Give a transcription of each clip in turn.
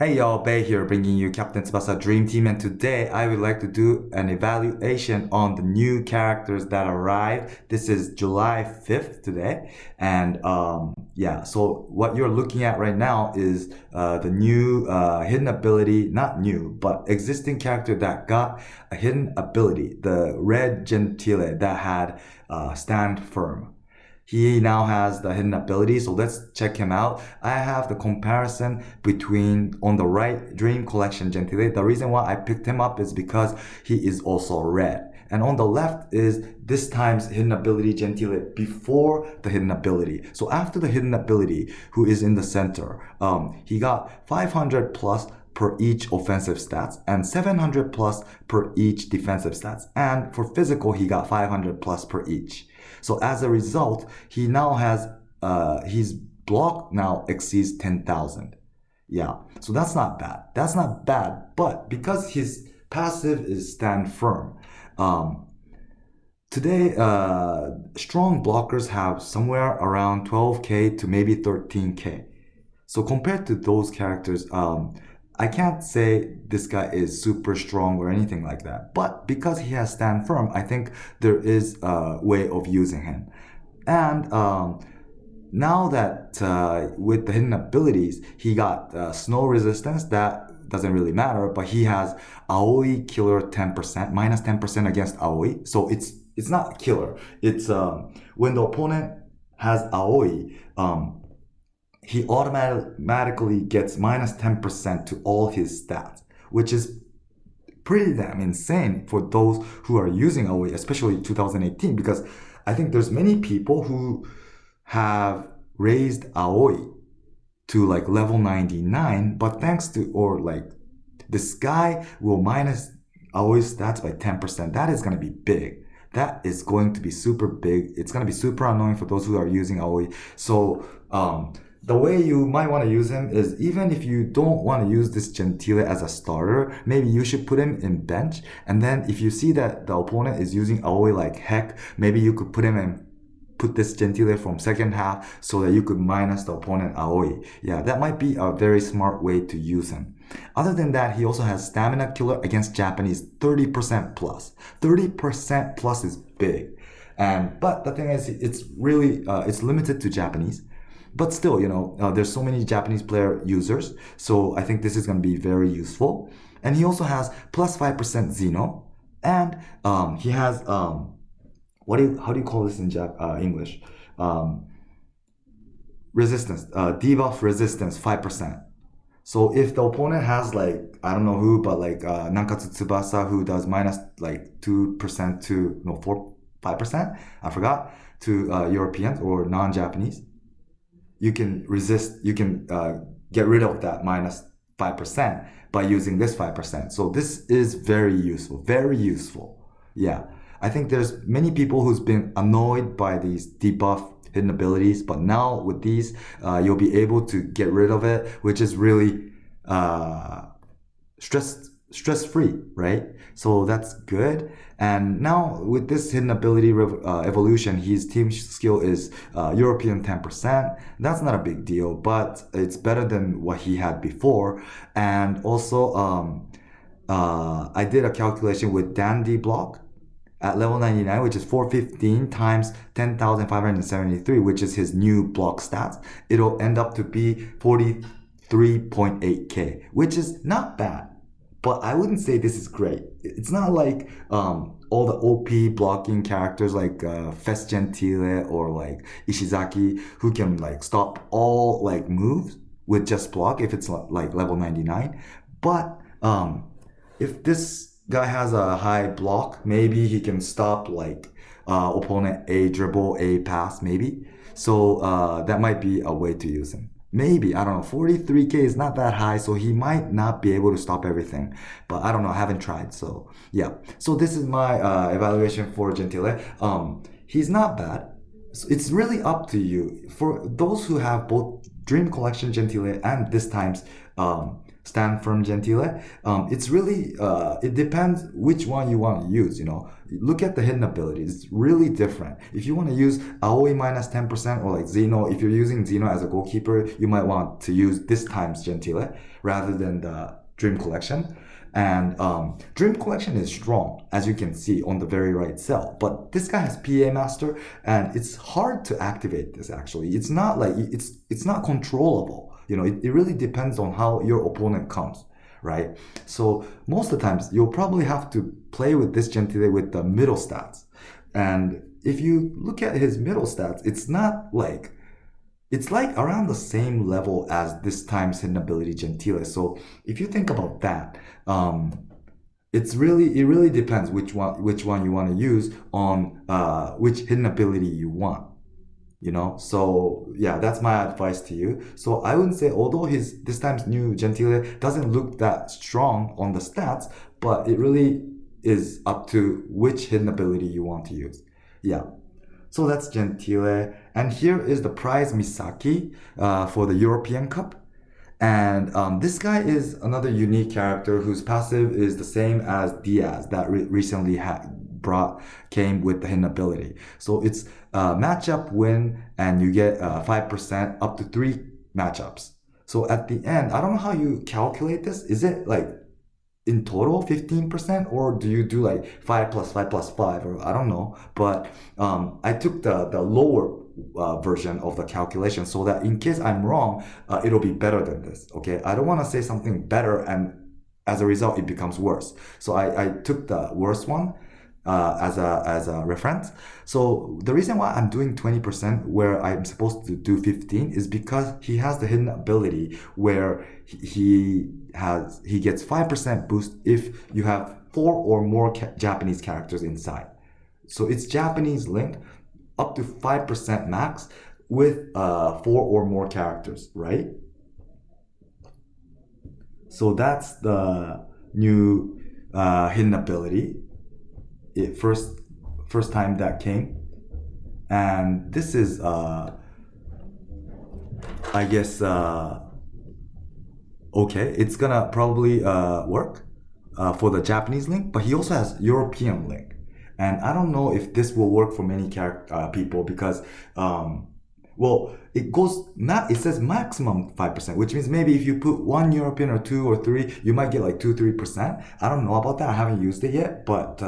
Hey y'all, Bay here bringing you Captain Tsubasa Dream Team, and today I would like to do an evaluation on the new characters that arrived. This is July 5th today, and so what you're looking at right now is the new hidden ability, not new, but existing character that got a hidden ability, the red Gentile that had stand firm. He now has the hidden ability, so let's check him out. I have the comparison between, on the right, Dream Collection Gentile. The reason why I picked him up is because he is also red. And on the left is this time's hidden ability Gentile before the hidden ability. So after the hidden ability, who is in the center, he got 500 plus per each offensive stats and 700 plus per each defensive stats. And for physical, he got 500 plus per each. So as a result, he now has, his block now exceeds 10,000. Yeah, so that's not bad. That's not bad, but because his passive is stand firm, today, strong blockers have somewhere around 12k to maybe 13k. So compared to those characters, I can't say this guy is super strong or anything like that. But because he has stand firm, I think there is a way of using him. And now that with the hidden abilities, he got snow resistance. That doesn't really matter, but he has Aoi killer 10%, minus 10% against Aoi. So it's not killer. It's when the opponent has Aoi, he automatically gets minus 10% to all his stats, which is pretty damn insane for those who are using Aoi, especially 2018, because I think there's many people who have raised Aoi to like level 99, but thanks to, or like, this guy will minus Aoi's stats by 10%. That is going to be big. That is going to be super big. It's going to be super annoying for those who are using Aoi. So, the way you might want to use him is, even if you don't want to use this Gentile as a starter, maybe you should put him in bench. And then if you see that the opponent is using Aoi like heck, maybe you could put him in, put this Gentile from second half so that you could minus the opponent Aoi. Yeah, that might be a very smart way to use him. Other than that, he also has stamina killer against Japanese 30% plus. 30% plus is big. But the thing is, it's really, it's limited to Japanese. But still, there's so many Japanese player users, so I think this is going to be very useful. And he also has plus 5% Xeno, and he has how do you call this in English? Resistance, debuff resistance 5%. So if the opponent has like, I don't know who, but like Nankatsu Tsubasa, who does minus like 2% to 5%, I forgot, to Europeans or non-Japanese, you can get rid of that minus 5% by using this 5%. So this is very useful, very useful. Yeah, I think there's many people who's been annoyed by these debuff hidden abilities, but now with these, you'll be able to get rid of it, which is really stress-free, right? So that's good. And now with this hidden ability evolution, his team skill is European 10%. That's not a big deal, but it's better than what he had before. And also, I did a calculation with Dandy block at level 99, which is 415 times 10,573, which is his new block stats. It'll end up to be 43.8k, which is not bad. But I wouldn't say this is great. It's not like all the OP blocking characters like Fest Gentile or like Ishizaki, who can like stop all like moves with just block if it's like level 99. But if this guy has a high block, maybe he can stop like opponent A dribble, A pass, maybe. So that might be a way to use him. Maybe, I don't know, 43k is not that high, so he might not be able to stop everything. But I don't know, I haven't tried, so yeah. So this is my evaluation for Gentile. He's not bad. So it's really up to you. For those who have both Dream Collection Gentile and this time's stand firm Gentile. It's really, it depends which one you want to use, you know. Look at the hidden abilities. It's really different. If you want to use Aoi minus 10% or like Zeno, if you're using Zeno as a goalkeeper, you might want to use this times Gentile rather than the Dream Collection. And Dream Collection is strong, as you can see on the very right cell. But this guy has PA Master, and it's hard to activate this actually. It's not like, it's not controllable. You know, it really depends on how your opponent comes, right? So most of the times, you'll probably have to play with this Gentile with the middle stats. And if you look at his middle stats, it's like around the same level as this time's hidden ability Gentile. So if you think about that, it really depends which one you want to use on which hidden ability you want. You know, so yeah, that's my advice to you. So I wouldn't say, although this time's new Gentile doesn't look that strong on the stats, but it really is up to which hidden ability you want to use. Yeah. So that's Gentile. And here is the prize Misaki for the European Cup. And this guy is another unique character whose passive is the same as Diaz that recently came with the hidden ability. So it's matchup win, and you get 5% up to 3 matchups. So at the end, I don't know how you calculate this. Is it like in total 15%, or do you do like 5 plus 5 plus 5, or I don't know. But I took the lower version of the calculation so that in case I'm wrong, it'll be better than this. Okay, I don't want to say something better and as a result it becomes worse. So I took the worst one as a reference. So the reason why I'm doing 20% where I'm supposed to do 15 is because he has the hidden ability where he gets 5% boost if you have 4 or more Japanese characters inside. So it's Japanese linked up to 5% max with 4 or more characters, right? So that's the new hidden ability. First time that came, and this is I guess okay, it's gonna probably work for the Japanese link, but he also has European link, and I don't know if this will work for many people because well, it says maximum 5%, which means maybe if you put 1 European or 2 or 3, you might get like 2-3%. I don't know about that. I haven't used it yet, but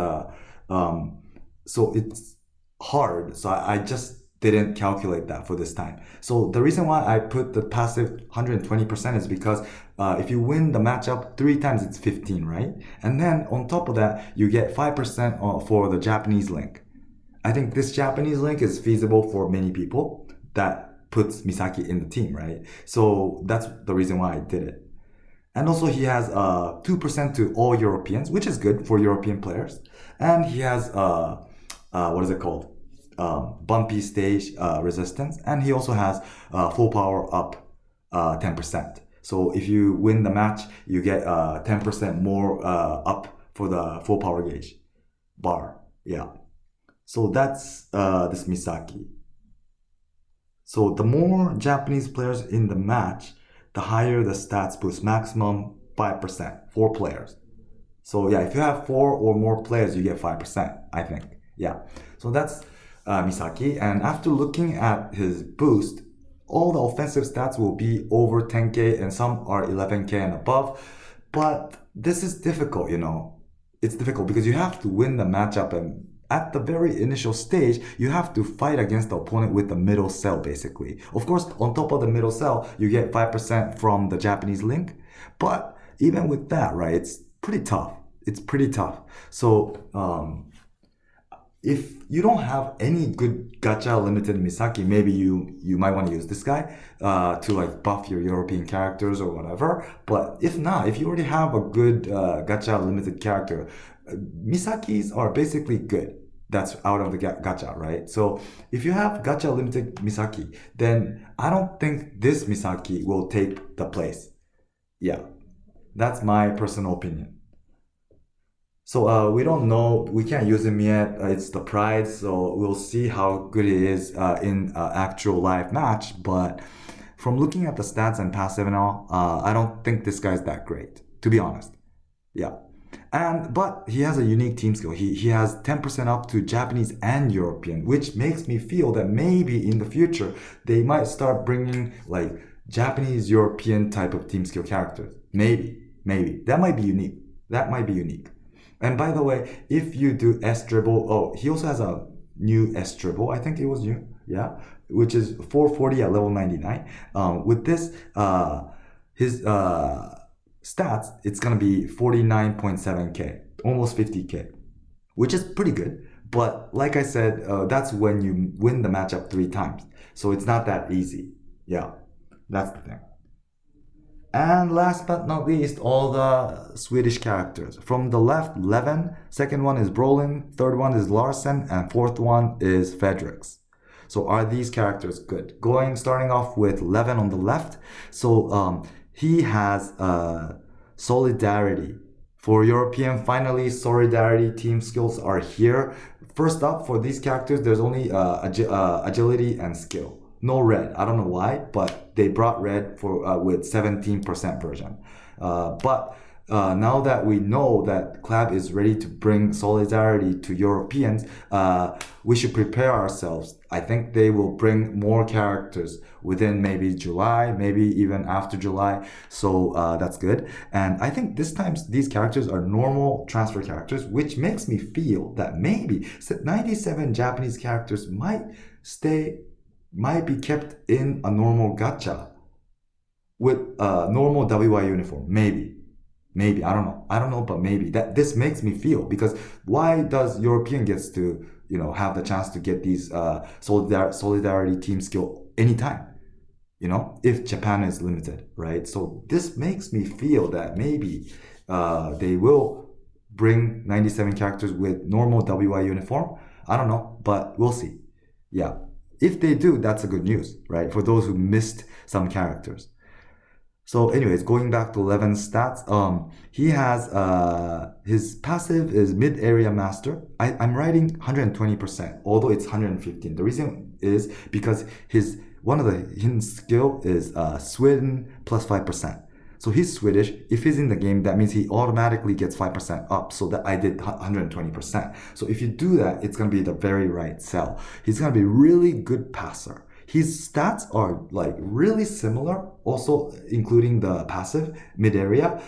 so it's hard. So I just didn't calculate that for this time. So the reason why I put the passive 120% is because if you win the matchup 3 times, it's 15, right? And then on top of that, you get 5% for the Japanese link. I think this Japanese link is feasible for many people. That puts Misaki in the team, right? So that's the reason why I did it. And also he has 2% to all Europeans, which is good for European players. And he has, what is it called? Bumpy stage resistance. And he also has full power up 10%. So if you win the match, you get 10% more up for the full power gauge bar. Yeah. So that's this Misaki. So the more Japanese players in the match, the higher the stats boost, maximum 5%, 4 players. So yeah, if you have 4 or more players, you get 5%, I think. Yeah, so that's Misaki. And after looking at his boost, all the offensive stats will be over 10k and some are 11k and above. But this is difficult, you know. It's difficult because you have to win the matchup, and at the very initial stage, you have to fight against the opponent with the middle cell, basically. Of course, on top of the middle cell, you get 5% from the Japanese link. But even with that, right, it's pretty tough. It's pretty tough. So if you don't have any good gacha limited Misaki, maybe you might want to use this guy to like buff your European characters or whatever. But if not, if you already have a good gacha limited character, Misakis are basically good. That's out of the gacha, right? So if you have gacha limited Misaki, then I don't think this Misaki will take the place. Yeah, that's my personal opinion. So we don't know, we can't use him yet. It's the prize, so we'll see how good it is in actual live match. But from looking at the stats and passive and all, I don't think this guy's that great, to be honest. Yeah. But he has a unique team skill. He has 10% up to Japanese and European, which makes me feel that maybe in the future, they might start bringing like Japanese, European type of team skill characters. Maybe. That might be unique. And by the way, if you do S dribble, he also has a new S dribble. I think it was new. Yeah. Which is 440 at level 99. With this, his stats, it's gonna be 49.7k, almost 50k, which is pretty good. But like I said, that's when you win the matchup 3 times. So it's not that easy. Yeah, that's the thing. And last but not least, all the Swedish characters. From the left, Levin. Second one is Brolin. Third one is Larsen. And fourth one is Fedrix. So are these characters good? Starting off with Levin on the left. So he has solidarity. For European, finally, solidarity team skills are here. First up, for these characters, there's only agility and skill. No red. I don't know why, but they brought red for with 17% version. But now that we know that Club is ready to bring solidarity to Europeans, we should prepare ourselves. I think they will bring more characters within maybe July, maybe even after July. So that's good. And I think this time these characters are normal transfer characters, which makes me feel that maybe 97 Japanese characters might be kept in a normal gacha with a normal WI uniform. Maybe I don't know, but maybe that this makes me feel, because why does European gets to have the chance to get these solidarity team skill anytime, if Japan is limited, right? So this makes me feel that maybe they will bring 97 characters with normal WI uniform. I don't know, but we'll see. Yeah, if they do, that's a good news, right, for those who missed some characters. So anyways, going back to Levin's stats, he has, his passive is mid-area master. I'm writing 120%, although it's 115. The reason is because one of the hidden skill is Sweden plus 5%. So he's Swedish. If he's in the game, that means he automatically gets 5% up. So that I did 120%. So if you do that, it's going to be the very right cell. He's going to be really good passer. His stats are like really similar, also including the passive mid-area.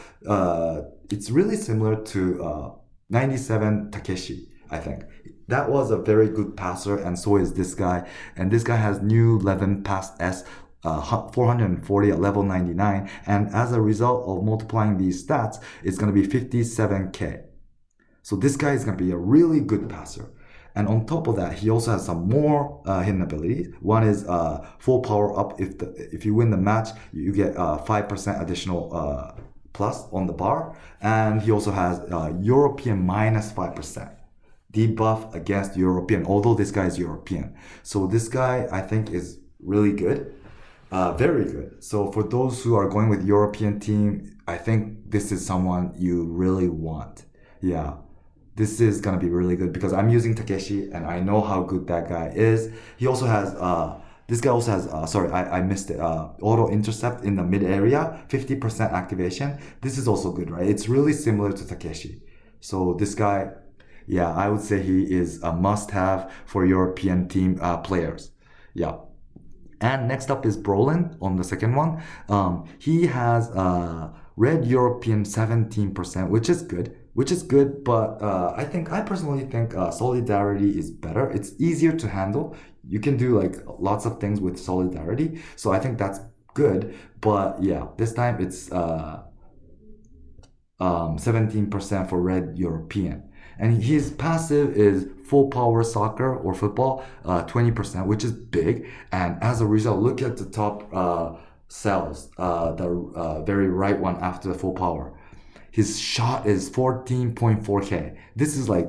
It's really similar to 97 Takeshi, I think. That was a very good passer, and so is this guy. And this guy has new 11 pass S, 440 at level 99. And as a result of multiplying these stats, it's going to be 57k. So this guy is going to be a really good passer. And on top of that, he also has some more hidden abilities. One is full power up. If you win the match, you get 5% additional plus on the bar. And he also has European minus 5%. Debuff against European, although this guy is European. So this guy, I think, is really good. Very good. So for those who are going with European team, I think this is someone you really want. Yeah. This is going to be really good because I'm using Takeshi and I know how good that guy is. He also has, this guy also has, sorry, I missed it, auto intercept in the mid area, 50% activation. This is also good, right? It's really similar to Takeshi. So this guy, yeah, I would say he is a must have for European team players. Yeah. And next up is Brolin on the second one. He has red European 17%, which is good, but I personally think solidarity is better. It's easier to handle. You can do like lots of things with solidarity, so I think that's good. But yeah, this time it's 17% for red European. And his passive is full power soccer or football, 20%, which is big. And as a result, look at the top cells, the very right one after the full power. His shot is 14.4k. This is like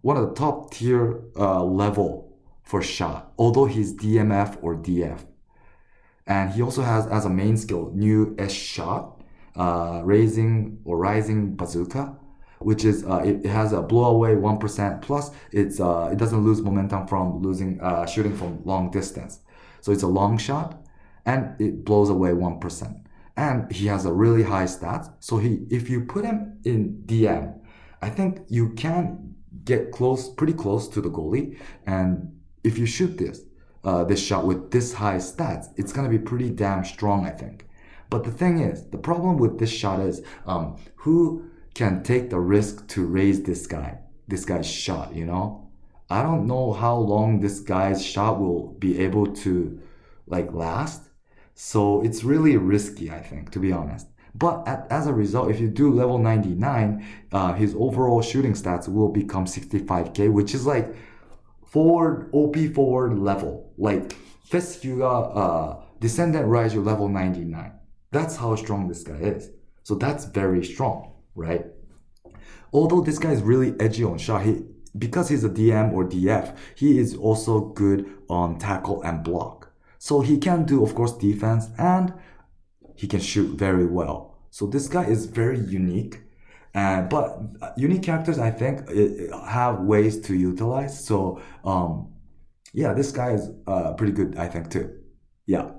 one of the top tier level for shot, although he's DMF or DF. And he also has, as a main skill, new S shot, rising bazooka, which is it has a blow away 1% plus it doesn't lose momentum from shooting from long distance. So it's a long shot. and it blows away 1%. And he has a really high stats. So if you put him in DM, I think you can get pretty close to the goalie. And if you shoot this shot with this high stats, it's gonna be pretty damn strong, I think. But the thing is, the problem with this shot is, who can take the risk to raise this guy's shot, you know? I don't know how long this guy's shot will be able to last. So it's really risky, I think, to be honest. But as a result, if you do level 99, his overall shooting stats will become 65k, which is like OP forward level. Like, Fist Yuga Descendant Raiju level 99. That's how strong this guy is. So that's very strong, right? Although this guy is really edgy on shot, because he's a DM or DF, he is also good on tackle and block. So he can do, of course, defense, and he can shoot very well. So this guy is very unique. But unique characters, I think, have ways to utilize. So, yeah, this guy is pretty good, I think, too. Yeah.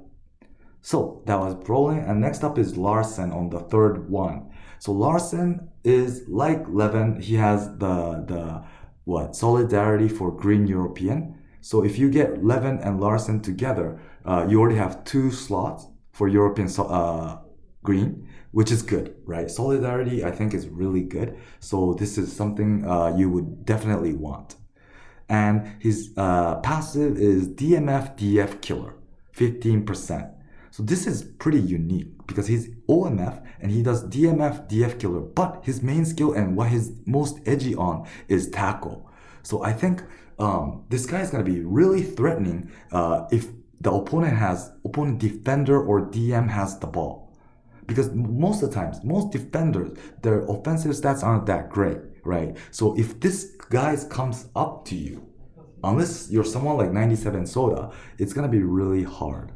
So that was Brolin. And next up is Larson on the third one. So Larson is like Levin. He has the solidarity for Green European. So if you get Levin and Larson together, you already have 2 slots for European green, which is good, right? Solidarity, I think, is really good. So this is something you would definitely want. And his passive is DMF DF Killer, 15%. So this is pretty unique because he's OMF and he does DMF DF Killer, but his main skill and what he's most edgy on is tackle. So I think this guy is going to be really threatening if the opponent defender or DM has the ball. Because most of the times, most defenders, their offensive stats aren't that great, right? So if this guy comes up to you, unless you're someone like 97 Soda, it's going to be really hard.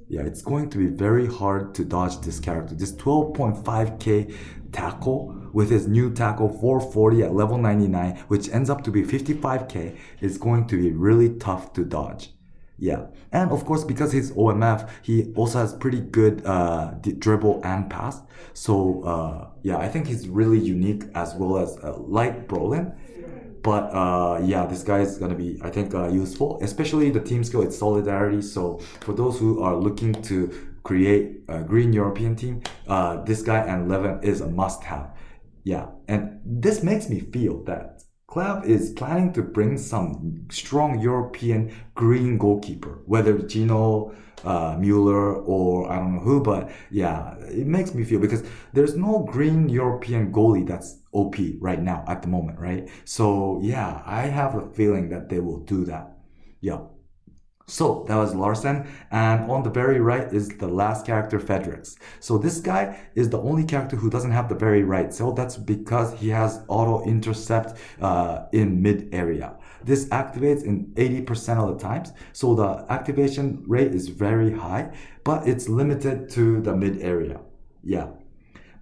Yeah, it's going to be very hard to dodge this character. This 12.5k tackle with his new tackle 440 at level 99, which ends up to be 55k, is going to be really tough to dodge. Yeah, and of course, because he's OMF, he also has pretty good dribble and pass. So yeah, I think he's really unique as well as like Brolin. But yeah, this guy is gonna be, I think, useful, especially the team skill. It's solidarity. So for those who are looking to create a green European team, this guy and Levin is a must-have. Yeah, and this makes me feel that Clav is planning to bring some strong European green goalkeeper, whether Gino, Mueller, or I don't know who, but yeah, it makes me feel, because there's no green European goalie that's OP right now at the moment, right? So yeah, I have a feeling that they will do that. Yeah. So that was Larson, and on the very right is the last character, Fedrix. So this guy is the only character who doesn't have the very right, so that's because he has auto intercept in mid area. This activates in 80% of the times, so the activation rate is very high, but it's limited to the mid area. Yeah.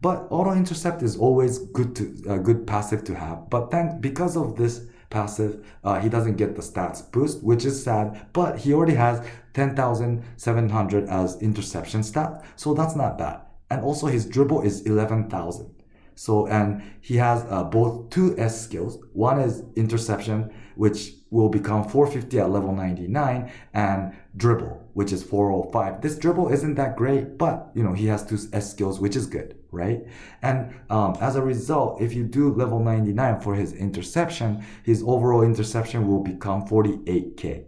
But auto intercept is always good passive to have, but because of this passive, he doesn't get the stats boost, which is sad, but he already has 10,700 as interception stat, so that's not bad. And also his dribble is 11,000. So, and he has both 2 S skills. One is interception, which will become 450 at level 99, and dribble, which is 405. This dribble isn't that great, but you know, he has 2 S skills, which is good, right? And as a result, if you do level 99 for his interception, his overall interception will become 48k,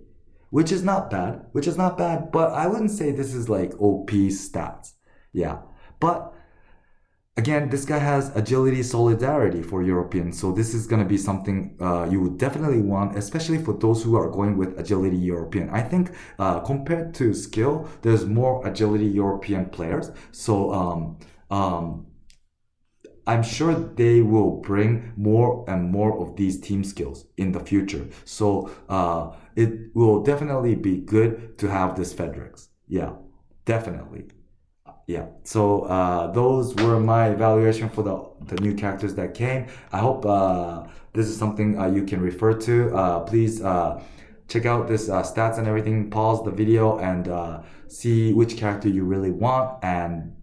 which is not bad, but I wouldn't say this is like OP stats. Yeah, but again, this guy has agility solidarity for European, so this is going to be something you would definitely want, especially for those who are going with agility European. I think compared to skill, there's more agility European players, so I'm sure they will bring more and more of these team skills in the future. So it will definitely be good to have this Fedrix. Yeah, definitely. Yeah, so those were my evaluation for the new characters that came. I hope this is something you can refer to. Please check out this stats and everything, pause the video and see which character you really want. And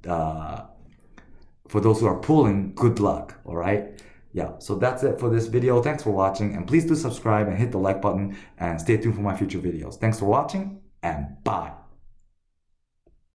for those who are pulling, good luck, all right? Yeah, so that's it for this video. Thanks for watching, and please do subscribe and hit the like button and stay tuned for my future videos. Thanks for watching, and bye.